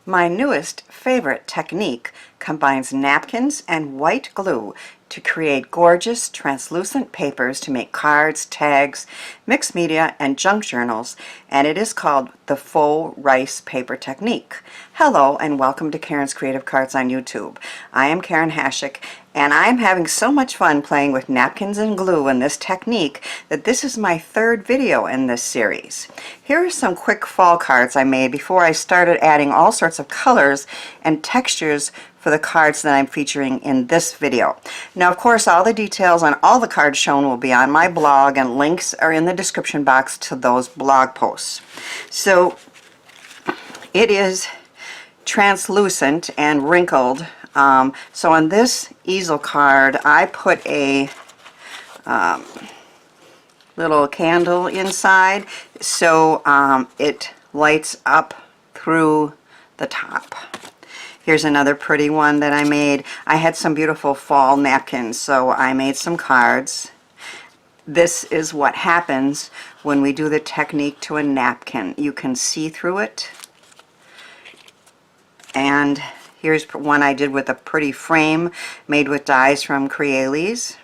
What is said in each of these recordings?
My newest favorite technique combines napkins and white glue to create gorgeous translucent papers to make cards, tags, mixed media, and junk journals, and it is called the Faux Rice Paper Technique. Hello and welcome to Karen's Creative Cards on YouTube. I am Karen Hashik, and I am having so much fun playing with napkins and glue in this technique that this is my third video in this series. Here are some quick fall cards I made before I started adding all sorts of colors and textures for the cards that I'm featuring in this video. Now, of course, all the details on all the cards shown will be on my blog, and links are in the description box to those blog posts. So it is translucent and wrinkled. So on this easel card, I put a little candle inside so it lights up through the top. Here's another pretty one that I made. I had some beautiful fall napkins, so I made some cards. This is what happens when we do the technique to a napkin. You can see through it. And here's one I did with a pretty frame made with dies from Crealies.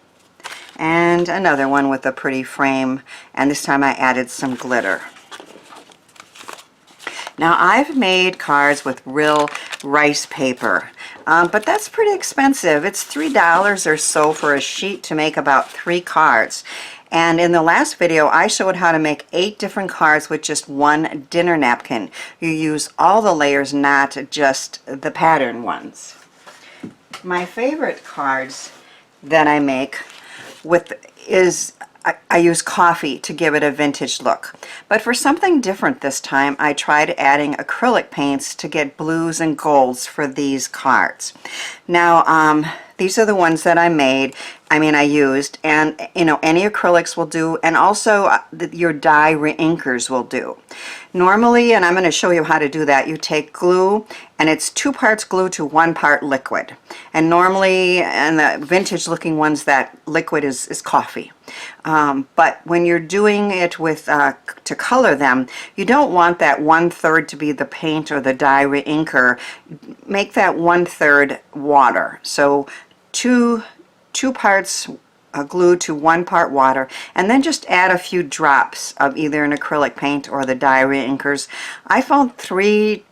And another one with a pretty frame, and this time I added some glitter. Now, I've made cards with real rice paper, but that's pretty expensive. It's $3 or so for a sheet to make about 3 cards. And in the last video, I showed how to make 8 different cards with just one dinner napkin. You use all the layers, not just the pattern ones. My favorite cards that I make with is I use coffee to give it a vintage look. But for something different this time, I tried adding acrylic paints to get blues and golds for these cards. Now, these are the ones that I used, and any acrylics will do, and also your die reinkers will do. Normally, and I'm going to show you how to do that, you take glue, and it's 2 parts glue to 1 part liquid. And normally, in the vintage looking ones, that liquid is coffee. But when you're doing it with to color them, you don't want that 1/3 to be the paint or the die reinker. Make that 1/3 water. So two parts glue to 1 part water, and then just add a few drops of either an acrylic paint or the die reinkers. I found 3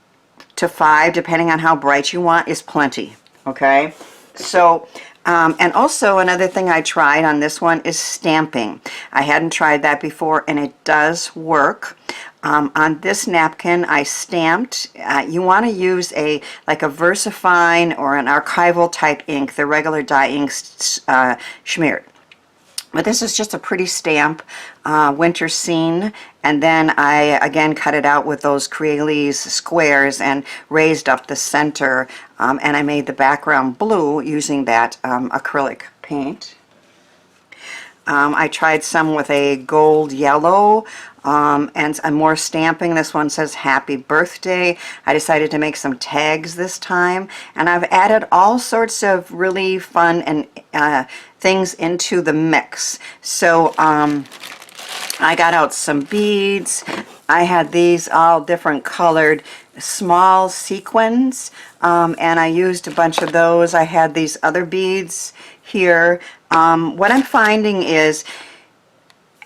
to 5, depending on how bright you want, is plenty. Okay, so and also another thing I tried on this one is stamping. I hadn't tried that before, and it does work. On this napkin, I stamped. You want to use like a VersaFine or an archival type ink, the regular dye ink smeared. But this is just a pretty stamp, winter scene, and then I again cut it out with those Crealies squares and raised up the center, and I made the background blue using that acrylic paint. I tried some with a gold yellow and more stamping. This one says happy birthday. I decided to make some tags this time, and I've added all sorts of really fun and things into the mix. So I got out some beads. I had these all different colored small sequins, and I used a bunch of those. I had these other beads here. What I'm finding is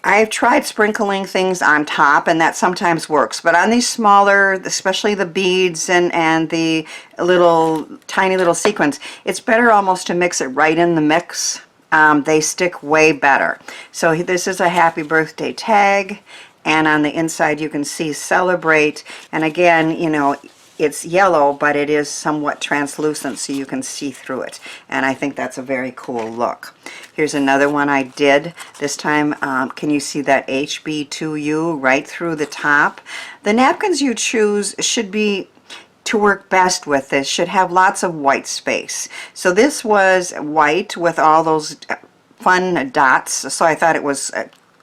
I've tried sprinkling things on top, and that sometimes works, but on these smaller, especially the beads and the tiny little sequins, it's better almost to mix it right in the mix. They stick way better. So this is a happy birthday tag, and on the inside you can see celebrate, and again, it's yellow, but it is somewhat translucent, so you can see through it, and I think that's a very cool look. Here's another one I did. This time, can you see that HB2U right through the top? The napkins you choose should be, to work best with this, should have lots of white space. So this was white with all those fun dots, so I thought it was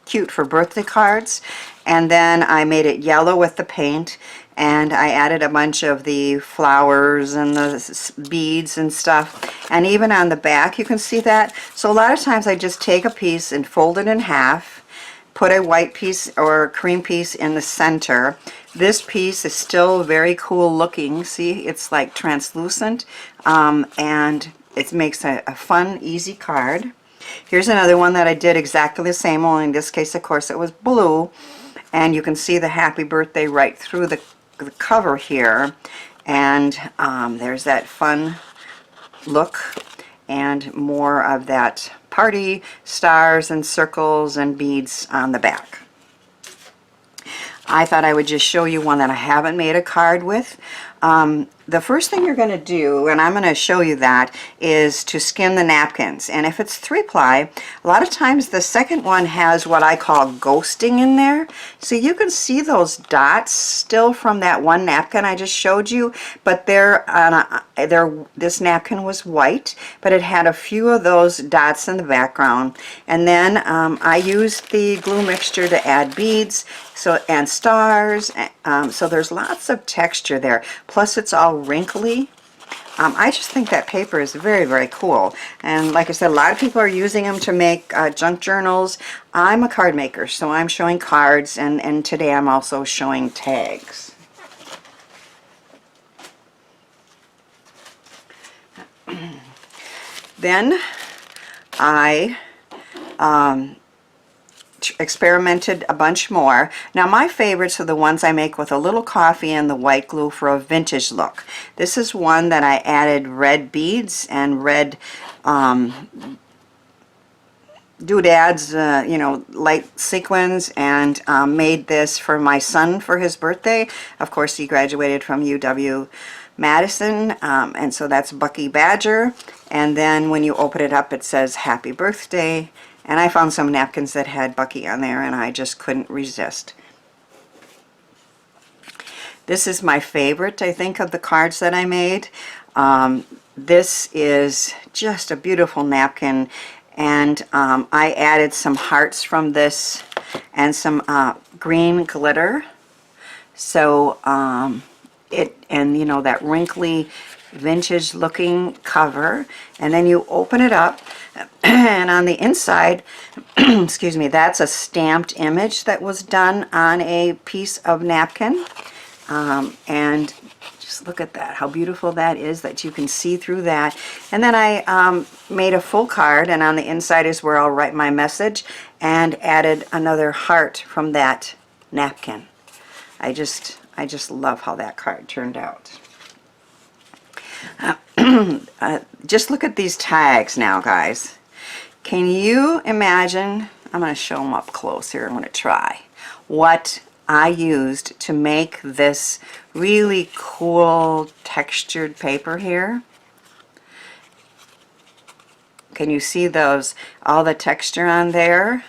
cute for birthday cards. And then I made it yellow with the paint, and I added a bunch of the flowers and the beads and stuff, and even on the back you can see that. So a lot of times I just take a piece and fold it in half, put a white piece or cream piece in the center. This piece is still very cool looking. See, it's like translucent, and it makes a fun, easy card. Here's another one that I did exactly the same, only in this case, of course, it was blue. And you can see the happy birthday right through the cover here. And there's that fun look and more of that party stars and circles and beads on the back. I thought I would just show you one that I haven't made a card with. The first thing you're going to do, and I'm going to show you that, is to skin the napkins. And if it's 3-ply, a lot of times the second one has what I call ghosting in there. So you can see those dots still from that one napkin I just showed you, but this napkin was white, but it had a few of those dots in the background. And then I used the glue mixture to add beads and stars, so there's lots of texture there. Plus it's all wrinkly. I just think that paper is very, very cool. And like I said, a lot of people are using them to make junk journals. I'm a card maker, so I'm showing cards, and today I'm also showing tags. Then I experimented a bunch more. Now my favorites are the ones I make with a little coffee and the white glue for a vintage look. This is one that I added red beads and red doodads, you know, light sequins, and made this for my son for his birthday. Of course, he graduated from UW-Madison, and so that's Bucky Badger. And then when you open it up, it says happy birthday. And I found some napkins that had Bucky on there, and I just couldn't resist. This is my favorite, I think, of the cards that I made. This is just a beautiful napkin, and I added some hearts from this and some green glitter. So and you know, that wrinkly vintage looking cover, and then you open it up, and on the inside excuse me, that's a stamped image that was done on a piece of napkin. And just look at that, how beautiful that is, that you can see through that. And then I made a full card, and on the inside is where I'll write my message, and added another heart from that napkin. I just love how that card turned out. Just look at these tags now, guys. Can you imagine? I'm going to show them up close here. I'm going to try what I used to make this really cool textured paper here. Can you see those, all the texture on there?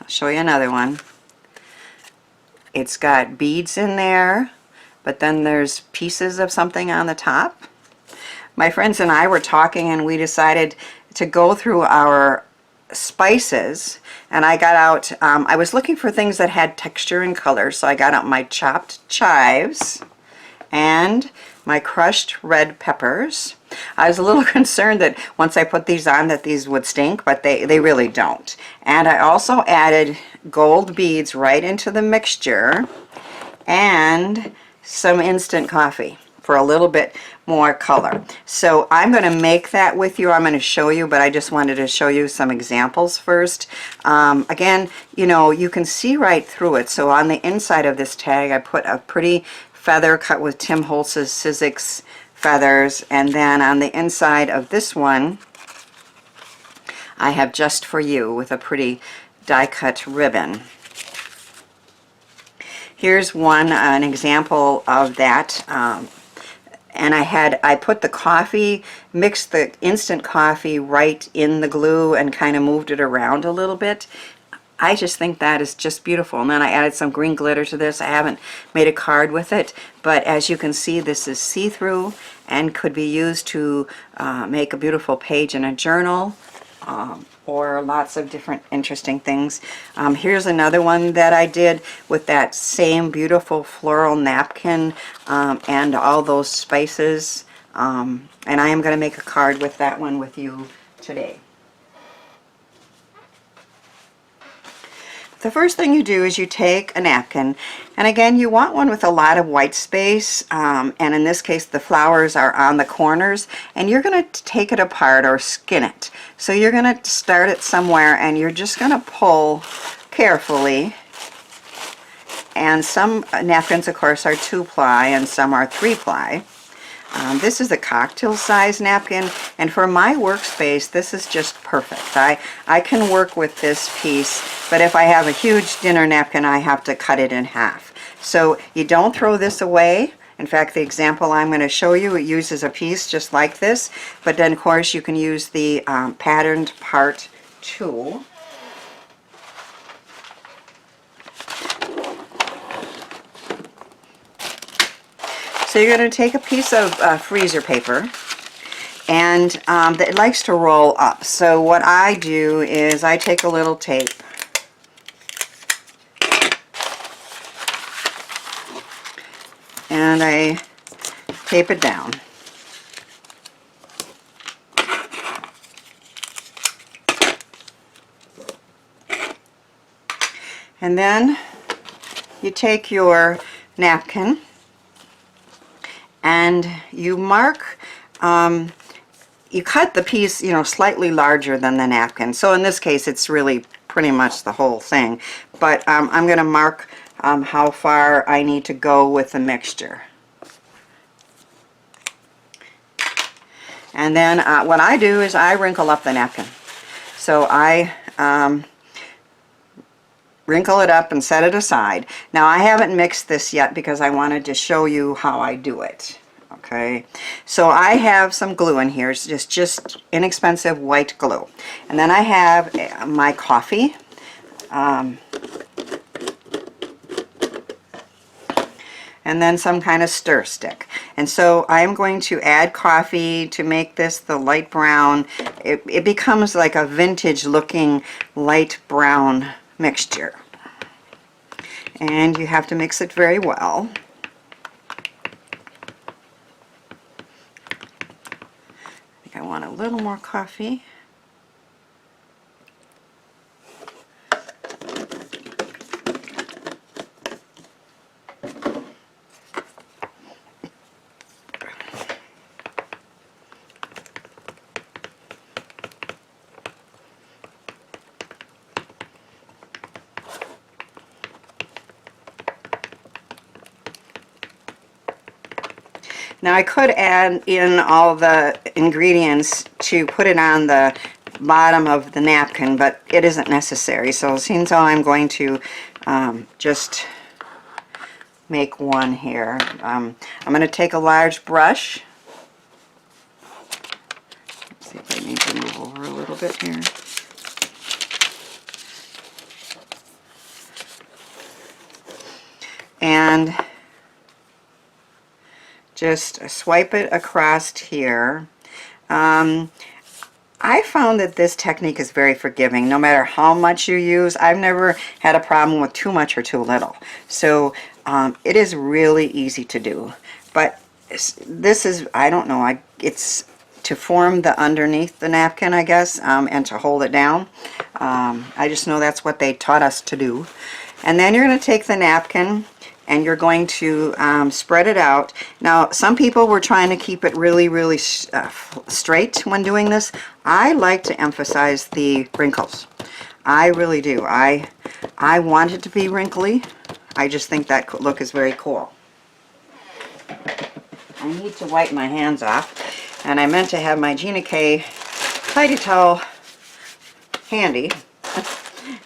I'll show you another one. It's got beads in there, but then there's pieces of something on the top. My friends and I were talking, and we decided to go through our spices, and I got out, I was looking for things that had texture and color, so I got out my chopped chives and my crushed red peppers. I was a little concerned that once I put these on that these would stink, but they really don't. And I also added gold beads right into the mixture, and some instant coffee for a little bit more color. So I'm going to make that with you. I'm going to show you, but I just wanted to show you some examples first. Again, you know, you can see right through it. So on the inside of this tag, I put a pretty feather cut with Tim Holtz's Sizzix feathers, and then on the inside of this one, I have Just For You with a pretty die-cut ribbon. Here's one, an example of that. And I put the coffee, mixed the instant coffee right in the glue and kind of moved it around a little bit. I just think that is just beautiful. And then I added some green glitter to this. I haven't made a card with it, but as you can see, this is see-through and could be used to make a beautiful page in a journal, or lots of different interesting things. Here's another one that I did with that same beautiful floral napkin and all those spices, and I am going to make a card with that one with you today. the first thing you do is you take a napkin, and again you want one with a lot of white space, and in this case the flowers are on the corners, and you're going to take it apart or skin it. So you're going to start it somewhere and you're just going to pull carefully, and some napkins of course are 2-ply and some are 3-ply. This is a cocktail size napkin, and for my workspace this is just perfect. I can work with this piece, but if I have a huge dinner napkin I have to cut it in half. So you don't throw this away. In fact, the example I'm going to show you, it uses a piece just like this, but then of course you can use the patterned part tool. So you're going to take a piece of freezer paper, and it likes to roll up. So what I do is I take a little tape and I tape it down. And then you take your napkin and you mark, you cut the piece, you know, slightly larger than the napkin. So in this case it's really pretty much the whole thing. But I'm going to mark how far I need to go with the mixture. And then what I do is I wrinkle up the napkin. So I wrinkle it up and set it aside. Now I haven't mixed this yet because I wanted to show you how I do it. Okay, so I have some glue in here. It's just inexpensive white glue. And then I have my coffee. And then some kind of stir stick. And so I'm going to add coffee to make this the light brown. It becomes like a vintage looking light brown mixture. And you have to mix it very well. I think I want a little more coffee. Now I could add in all the ingredients to put it on the bottom of the napkin, but it isn't necessary. So since I'm going to just make one here, I'm going to take a large brush. Let's see if I need to move over a little bit here. And just swipe it across here. I found that this technique is very forgiving no matter how much you use. I've never had a problem with too much or too little. So it is really easy to do. But this is, I don't know, it's to form the underneath the napkin, I guess, and to hold it down. I just know that's what they taught us to do. And then you're going to take the napkin and you're going to spread it out. Now, some people were trying to keep it really, really straight when doing this. I like to emphasize the wrinkles. I really do. I want it to be wrinkly. I just think that look is very cool. I need to wipe my hands off, and I meant to have my Gina K tidy towel handy,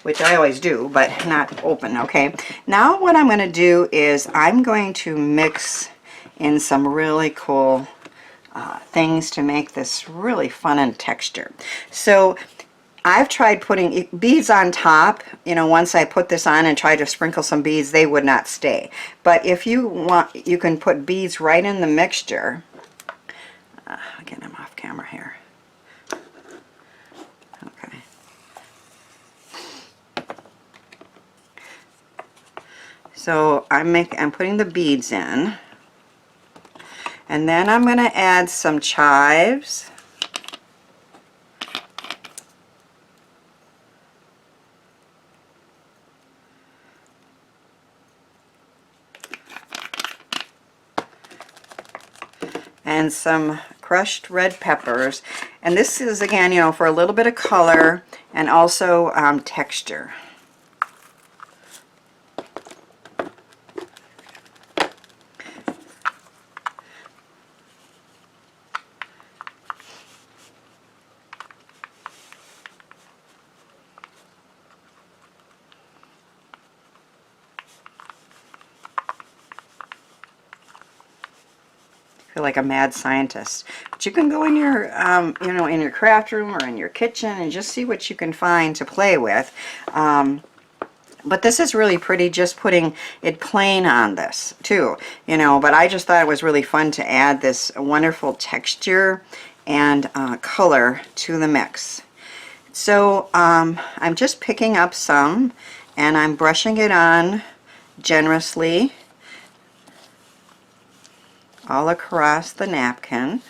which I always do, but not open, okay? Now what I'm going to do is I'm going to mix in some really cool things to make this really fun in texture. So I've tried putting beads on top. You know, once I put this on and try to sprinkle some beads, they would not stay. But if you want, you can put beads right in the mixture. Again, I'm off camera here. Okay. So I'm putting the beads in, and then I'm going to add some chives. and some crushed red peppers. And this is, again, you know, for a little bit of color and also texture. Feel like a mad scientist. But you can go in your, you know, in your craft room or in your kitchen and just see what you can find to play with. But this is really pretty, just putting it plain on this too, you know. But I just thought it was really fun to add this wonderful texture and color to the mix. So I'm just picking up some and I'm brushing it on generously all across the napkin.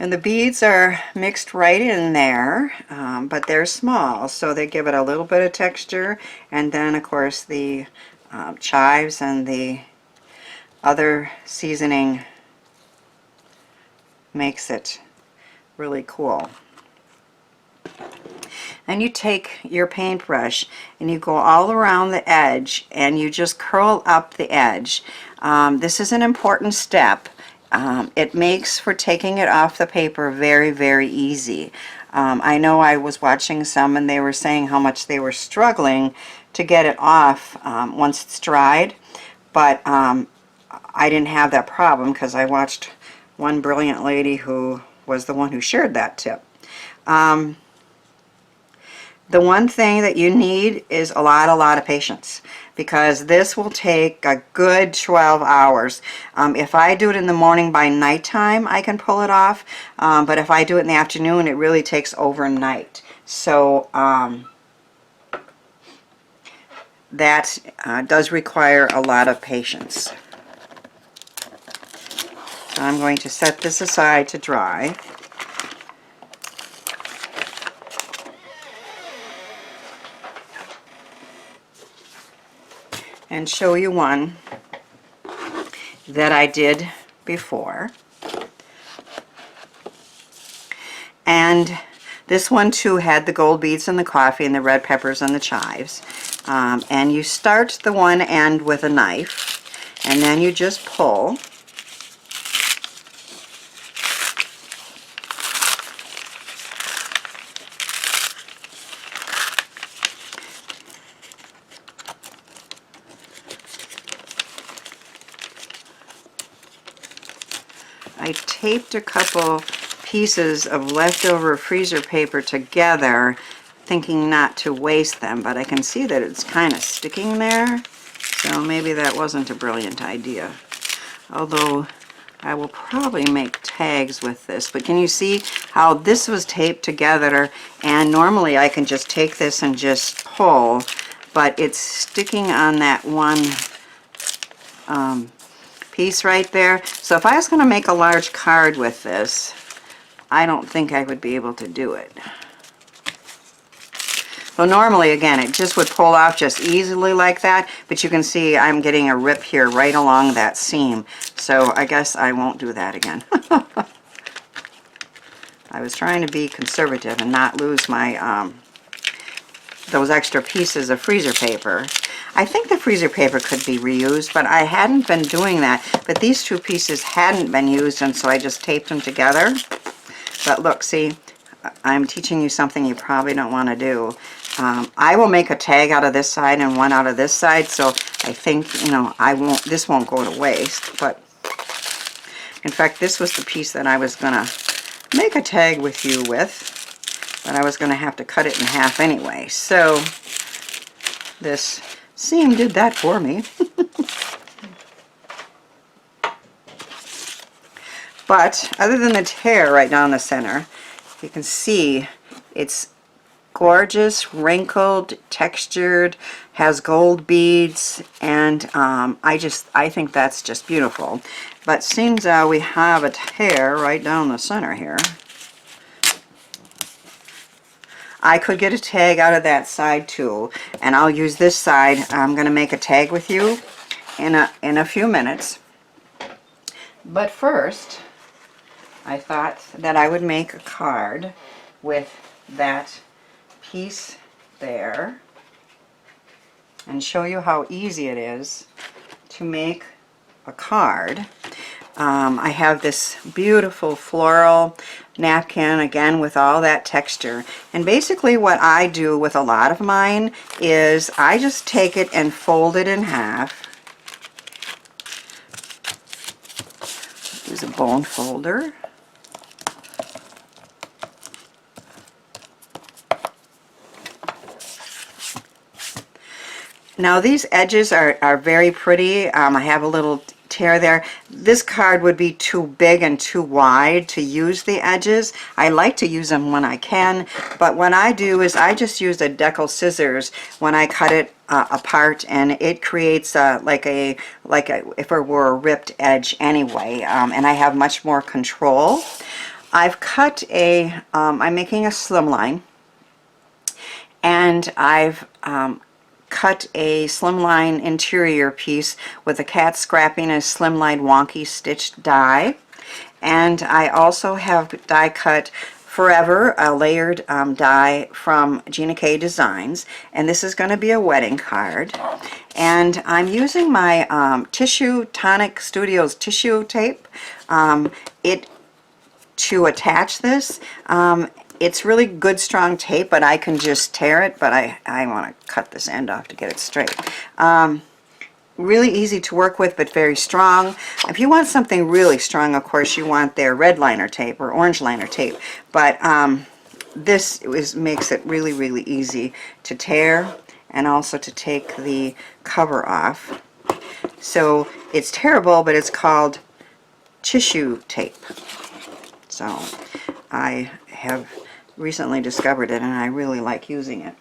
And the beads are mixed right in there, but they're small, so they give it a little bit of texture. And then, of course, the chives and the other seasoning makes it really cool. And you take your paintbrush and you go all around the edge and you just curl up the edge. This is an important step. It makes for taking it off the paper very, very easy. I know I was watching some and they were saying how much they were struggling to get it off once it's dried, but I didn't have that problem because I watched one brilliant lady who was the one who shared that tip. The one thing that you need is a lot of patience, because this will take a good 12 hours. If I do it in the morning, by nighttime I can pull it off, but if I do it in the afternoon, it really takes overnight. So that does require a lot of patience. So I'm going to set this aside to dry. And show you one that I did before. And this one too had the gold beads and the coffee and the red peppers and the chives. And you start the one end with a knife and then you just pull. I taped a couple pieces of leftover freezer paper together, thinking not to waste them, but I can see that it's kind of sticking there, so maybe that wasn't a brilliant idea. Although I will probably make tags with this. But can you see how this was taped together? And normally I can just take this and just pull, but it's sticking on that one piece right there. So if I was going to make a large card with this, I don't think I would be able to do it. Well, normally, again, it just would pull off just easily like that, but you can see I'm getting a rip here right along that seam. So I guess I won't do that again. I was trying to be conservative and not lose my those extra pieces of freezer paper. I think the freezer paper could be reused, but I hadn't been doing that. But these two pieces hadn't been used, and so I just taped them together. But look, see, I'm teaching you something you probably don't want to do. I will make a tag out of this side and one out of this side, so I think, you know, this won't go to waste. But in fact, this was the piece that I was gonna make a tag with you with, but I was gonna have to cut it in half anyway. So this seam did that for me. But other than the tear right down the center, you can see it's gorgeous, wrinkled, textured, has gold beads, and I think that's just beautiful. But seems we have a tear right down the center here. I could get a tag out of that side too, and I'll use this side. I'm going to make a tag with you in a few minutes. But first, I thought that I would make a card with that piece there and show you how easy it is to make a card. I have this beautiful floral napkin, again with all that texture, and basically what I do with a lot of mine is I just take it and fold it in half. Use a bone folder. Now these edges are very pretty. I have a little tear there. This card would be too big and too wide to use the edges. I like to use them when I can, but what I do is I just use a decal scissors when I cut it apart, and it creates like a if it were a ripped edge anyway, and I have much more control. I've cut I'm making a slimline, and I've cut a slimline interior piece with a Cat Scrappiness Slimline Wonky stitched die, and I also have die cut Forever, a layered die from Gina K Designs, and this is going to be a wedding card. And I'm using my Tonic Studios tissue tape to attach this. It's really good strong tape, but I can just tear it, but I want to cut this end off to get it straight. Really easy to work with, but very strong. If you want something really strong, of course, you want their red liner tape or orange liner tape, but this makes it really, really easy to tear and also to take the cover off. So it's Tearable, but it's called tissue tape. So I have recently discovered it, and I really like using it.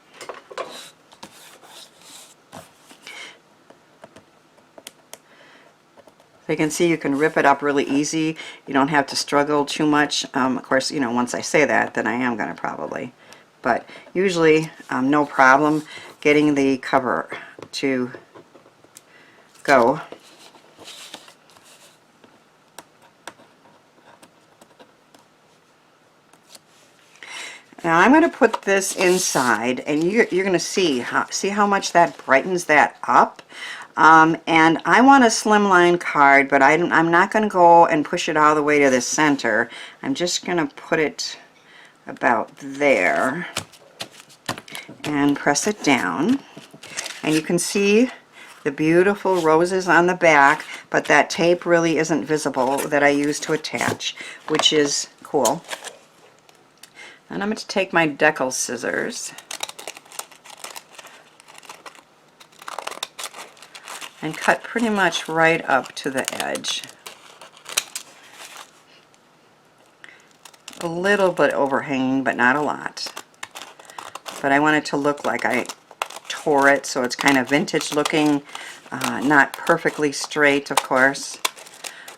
So you can see you can rip it up really easy. You don't have to struggle too much. Of course, you know, once I say that, then I am going to probably. But usually, no problem getting the cover to go. Now I'm going to put this inside, and you're going to see how much that brightens that up. And I want a slimline card, but I'm not going to go and push it all the way to the center. I'm just going to put it about there and press it down. And you can see the beautiful roses on the back, but that tape really isn't visible that I use to attach, which is cool. And I'm going to take my decal scissors and cut pretty much right up to the edge. A little bit overhanging, but not a lot. But I want it to look like I tore it, so it's kind of vintage looking, not perfectly straight, of course.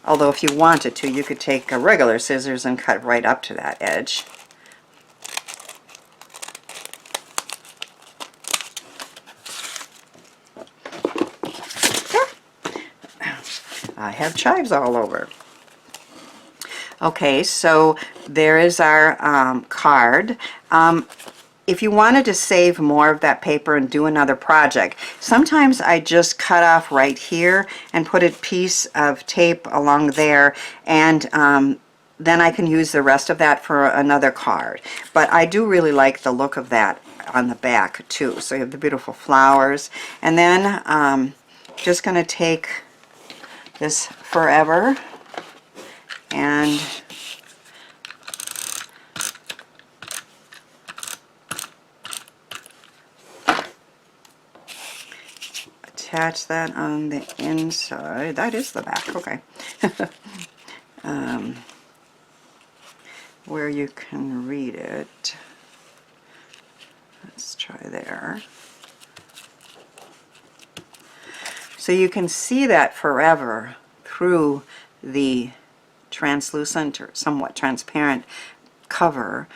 Although if you wanted to, you could take a regular scissors and cut right up to that edge. I have chives all over. Okay, so there is our card. If you wanted to save more of that paper and do another project, sometimes I just cut off right here and put a piece of tape along there, and then I can use the rest of that for another card. But I do really like the look of that on the back too. So you have the beautiful flowers, and then just going to take this Forever and attach that on the inside. That is the back, okay. Where you can read it. Let's try there. So you can see that Forever through the translucent or somewhat transparent cover,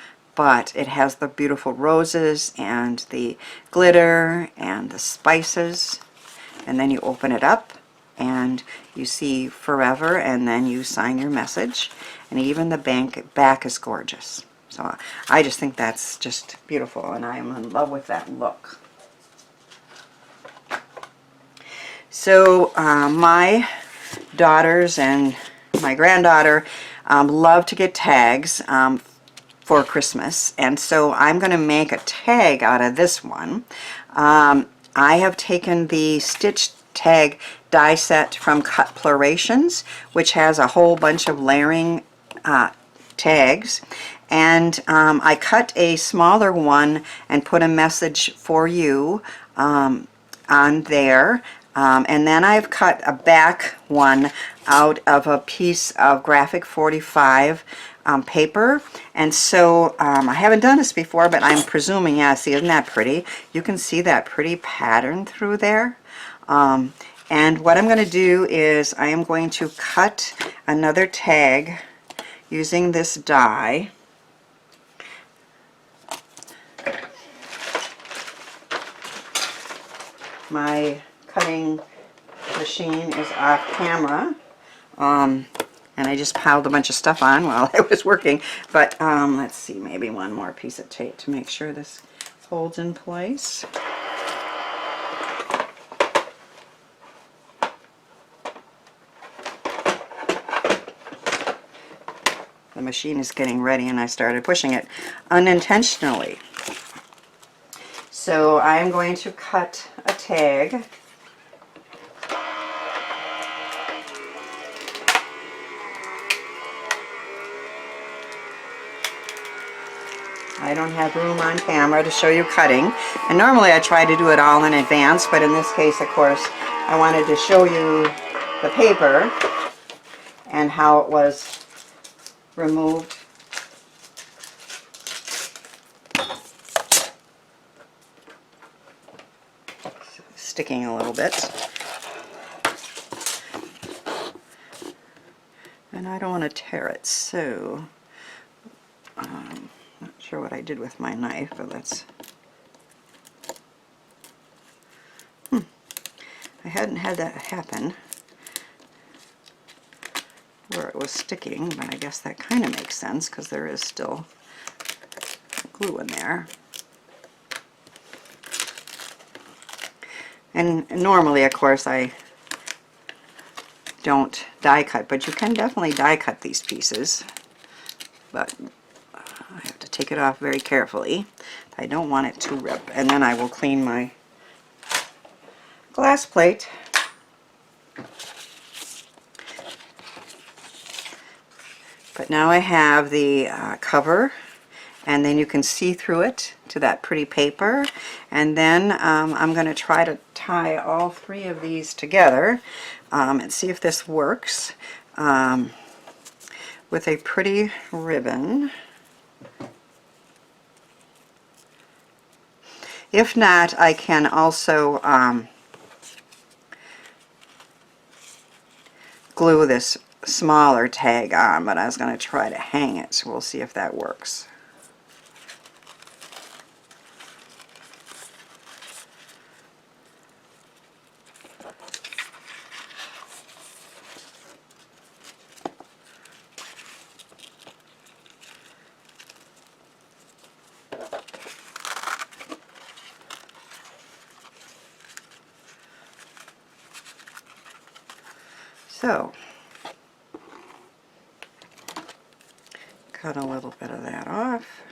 but it has the beautiful roses and the glitter and the spices. And then you open it up and you see forever, and then you sign your message, and even the back is gorgeous. So I just think that's just beautiful, and I am in love with that look. So my daughters and my granddaughter love to get tags for Christmas, and so I'm going to make a tag out of this one. I have taken the stitch tag die set from Cutplorations, which has a whole bunch of layering tags, and I cut a smaller one and put a message for you on there. And then I've cut a back one out of a piece of graphic 45 paper, and so I haven't done this before, but I'm presuming, yeah, see, isn't that pretty? You can see that pretty pattern through there. And what I'm going to do is I am going to cut another tag using this die. My cutting machine is off camera, and I just piled a bunch of stuff on while I was working, but let's see, maybe one more piece of tape to make sure this holds in place. The machine is getting ready and I started pushing it unintentionally. So I'm going to cut a tag. I don't have room on camera to show you cutting, and normally I try to do it all in advance, but in this case, of course, I wanted to show you the paper and how it was removed. Sticking a little bit. And I don't want to tear it, so not sure what I did with my knife, but let's... I hadn't had that happen where it was sticking, but I guess that kind of makes sense because there is still glue in there. And normally, of course, I don't die cut, but you can definitely die cut these pieces. But I have to take it off very carefully. I don't want it to rip. And then I will clean my glass plate. But now I have the cover, and then you can see through it to that pretty paper. And then I'm going to try to tie all three of these together and see if this works with a pretty ribbon. If not, I can also glue this smaller tag on, but I was going to try to hang it, so we'll see if that works. So, cut a little bit of that off.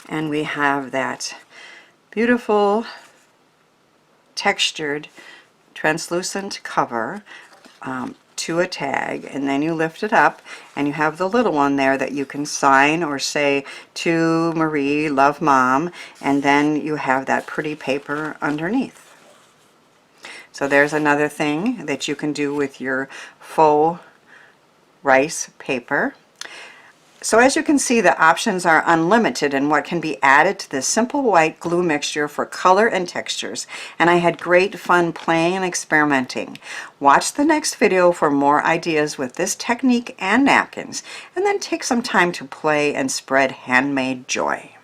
And we have that beautiful textured translucent cover to a tag, and then you lift it up and you have the little one there that you can sign or say, "To Marie, love Mom," and then you have that pretty paper underneath. So there's another thing that you can do with your faux rice paper. So as you can see, the options are unlimited in what can be added to this simple white glue mixture for color and textures, and I had great fun playing and experimenting. Watch the next video for more ideas with this technique and napkins, and then take some time to play and spread handmade joy.